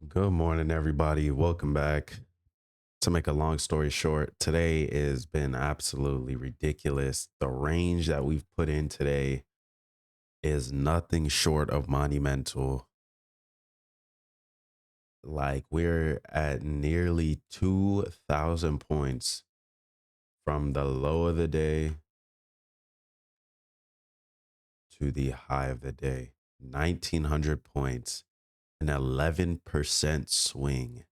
Good morning, everybody. Welcome back. To make a long story short, today has been absolutely ridiculous. The range that we've put in today is nothing short of monumental. Like, we're at nearly 2,000 points from the low of the day to the high of the day. 1,900 points, an 11% swing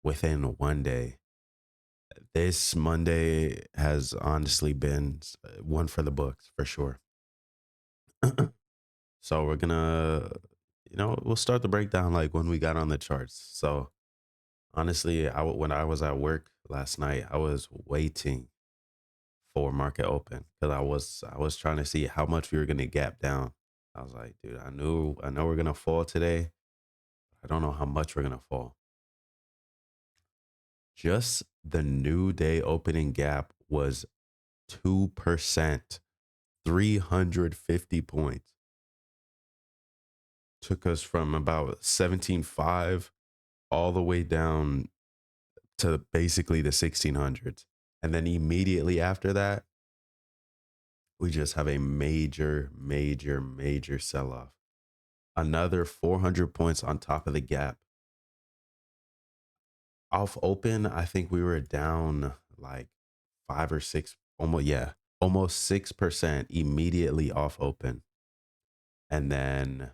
within one day. This Monday has honestly been one for the books for sure. So we're gonna, we'll start the breakdown like when we got on the charts. So honestly, when I was at work last night, I was waiting for market open because I was trying to see how much we were gonna gap down. I was like, dude, I know we're gonna fall today. I don't know how much we're gonna fall. Just the new day opening gap was 2%. 350 points. Took us from about 17.5 all the way down to basically the 1600s. And then immediately after that, we just have a major, major, major sell off. Another 400 points on top of the gap. Off open, I think we were down like five or six, almost, yeah, almost 6% immediately off open. And then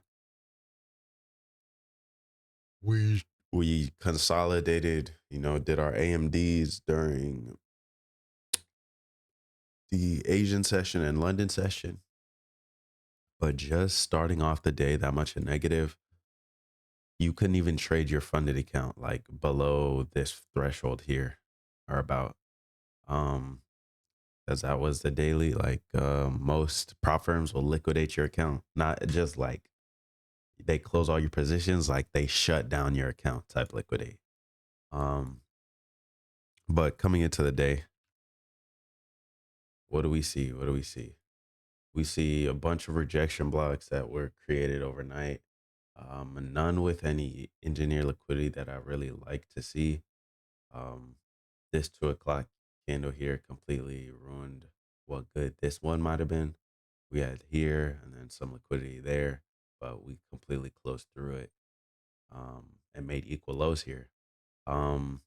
we consolidated, did our AMDs during the Asian session and London session. But just starting off the day that much a negative, you couldn't even trade your funded account like below this threshold here or about. Um, because that was the daily, like most prop firms will liquidate your account, not just like they close all your positions, like they shut down your account type liquidate. Um, but coming into the day, what do we see? What do we see? We see a bunch of rejection blocks that were created overnight. None with any engineer liquidity that I really like to see. Um, this 2 o'clock candle here completely ruined what good this one might have been. We had here and then some liquidity there, but we completely closed through it and made equal lows here. Um,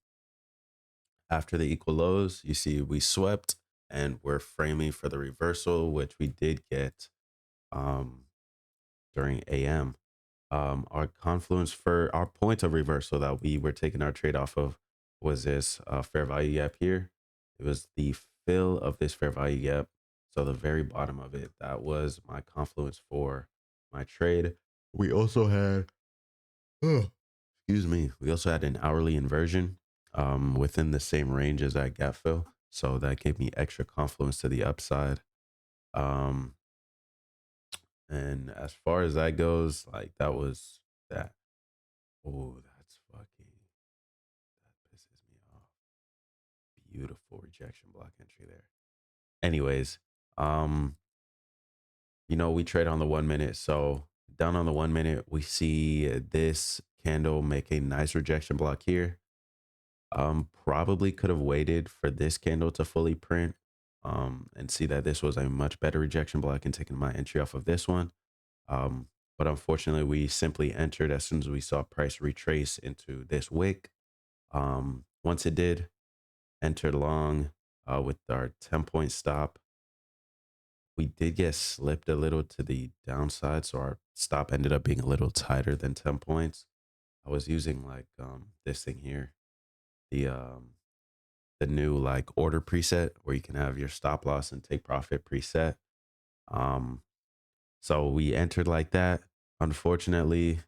After the equal lows, you see we swept and we're framing for the reversal, which we did get um, during AM. Our confluence for our point of reversal that we were taking our trade off of was this fair value gap here. It was the fill of this fair value gap. So the very bottom of it, that was my confluence for my trade. We also had, excuse me, we also had an hourly inversion within the same range as that gap fill. So that gave me extra confluence to the upside. Um, and as far as that goes, like that was that. Oh, that's fucking, that pisses me off. Beautiful rejection block entry there. Anyways, um, we trade on the 1 minute. So down on the 1 minute, we see this candle make a nice rejection block here. Probably could have waited for this candle to fully print and see that this was a much better rejection block and taking my entry off of this one. Um, but unfortunately, we simply entered as soon as we saw price retrace into this wick. Once it did, entered long with our 10-point stop. We did get slipped a little to the downside, so our stop ended up being a little tighter than 10 points. I was using like this thing here, the um the new like order preset where you can have your stop loss and take profit preset. Um so we entered like that. Unfortunately,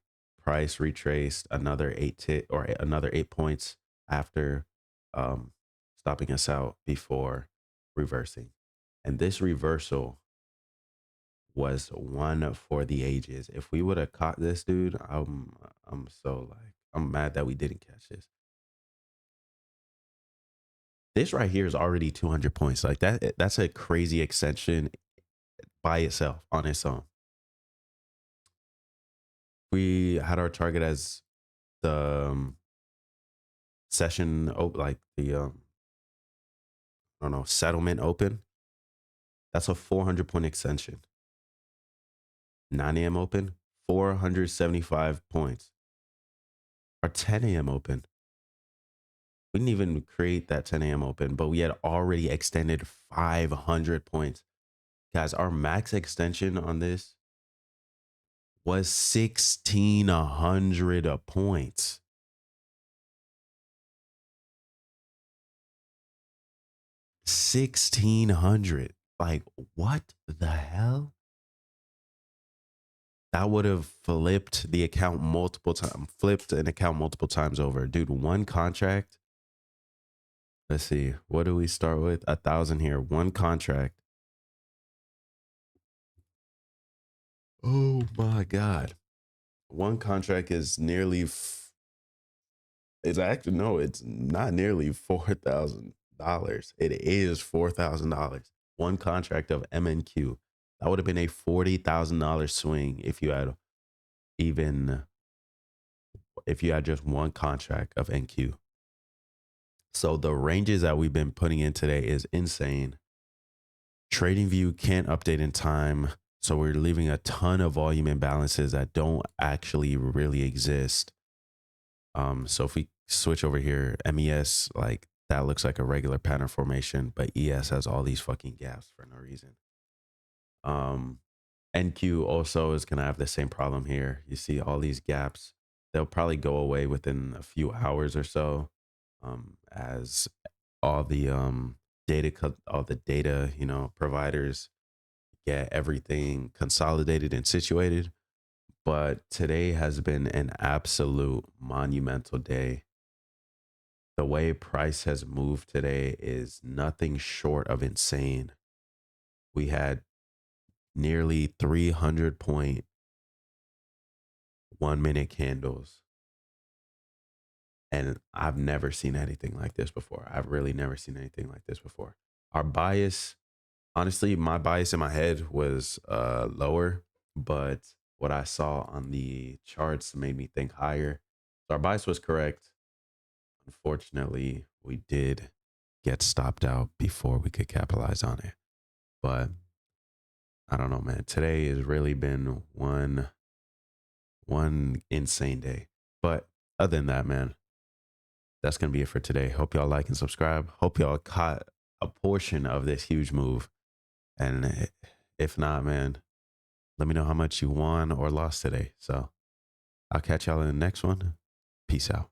price retraced another another 8 points after um stopping us out before reversing. And this reversal was one for the ages. If we would have caught this dude, I'm so like I'm mad that we didn't catch this. This right here is already 200 points. Like that's a crazy extension by itself on its own. We had our target as the session, like the I don't know, settlement open. That's a 400-point extension. 9 a.m. open, 475 points. Our 10 a.m. open, we didn't even create that 10 a.m. open, but we had already extended 500 points. Guys, our max extension on this was 1,600 points. 1,600. Like, what the hell? That would have flipped the account multiple times, flipped an account multiple times over. Dude, one contract. Let's see. What do we start with? 1,000 here. One contract. Oh my God. One contract is nearly, it's actually, no, it's not nearly $4,000. It is $4,000. One contract of MNQ. That would have been a $40,000 swing if you had even, if you had just one contract of NQ. So the ranges that we've been putting in today is insane. TradingView can't update in time. So we're leaving a ton of volume imbalances that don't actually really exist. So if we switch over here, MES, like that looks like a regular pattern formation, but ES has all these fucking gaps for no reason. NQ also is gonna have the same problem here. You see all these gaps. They'll probably go away within a few hours or so, as all the data, you know, providers get everything consolidated and situated. But today has been an absolute monumental day. The way price has moved today is nothing short of insane. We had nearly 300-point 1 minute candles. And I've never seen anything like this before. I've really never seen anything like this before. Our bias, honestly, my bias in my head was lower, but what I saw on the charts made me think higher. So our bias was correct. Unfortunately, we did get stopped out before we could capitalize on it. But I don't know, man. Today has really been one insane day. But other than that, man, that's gonna be it for today. Hope y'all like and subscribe. Hope y'all caught a portion of this huge move. And if not, man, let me know how much you won or lost today. So I'll catch y'all in the next one. Peace out.